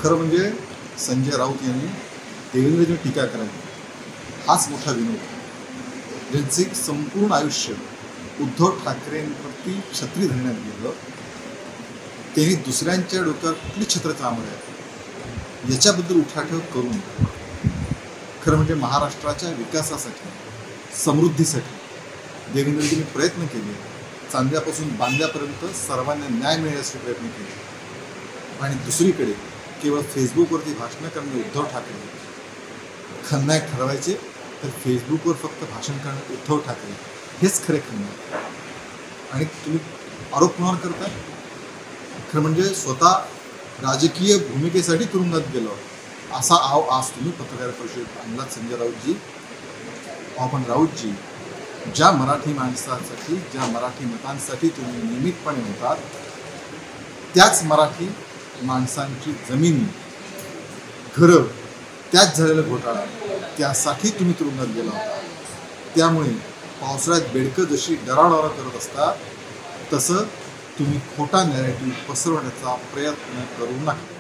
खरं म्हणजे संजय राऊत यांनी देवेंद्रची टीका करावी हाच मोठा विनोद. ज्यांचे संपूर्ण आयुष्य उद्धव ठाकरेंवरती छत्री धरण्यात गेलं, त्यांनी दुसऱ्यांच्या डोक्यावर कुठली छत्र कामं आहे याच्याबद्दल उठाठेव करून खरं म्हणजे महाराष्ट्राच्या विकासासाठी, समृद्धीसाठी देवेंद्रजींनी प्रयत्न केले. चांद्यापासून बांद्यापर्यंत सर्वांना न्याय मिळण्यासाठी प्रयत्न केले. आणि दुसरीकडे केवळ फेसबुकवरती भाषणं करणारे उद्धव ठाकरे खलनायक ठरवायचे, तर फेसबुकवर फक्त भाषण करणारे उद्धव ठाकरे हेच खरे खलनायक. आणि तुम्ही आरोप कोणावर करताय? खरं म्हणजे स्वतः राजकीय भूमिकेसाठी तुरुंगात गेलो असा आज तुम्ही पत्रकार परिषदेत आणलात संजय राऊतजी. पण राऊतजी, ज्या मराठी माणसासाठी, ज्या मराठी मतांसाठी तुम्ही नियमितपणे होतात, त्याच मराठी माणसांची जमिनी, घरं, त्याच झालेला घोटाळा, त्यासाठी तुम्ही तुरुंगात गेला होता. त्यामुळे पावसाळ्यात बेडकं जशी डराडरा करत असतात, तसं तुम्ही खोटा नॅरेटिव्ह पसरवण्याचा प्रयत्न करू नका.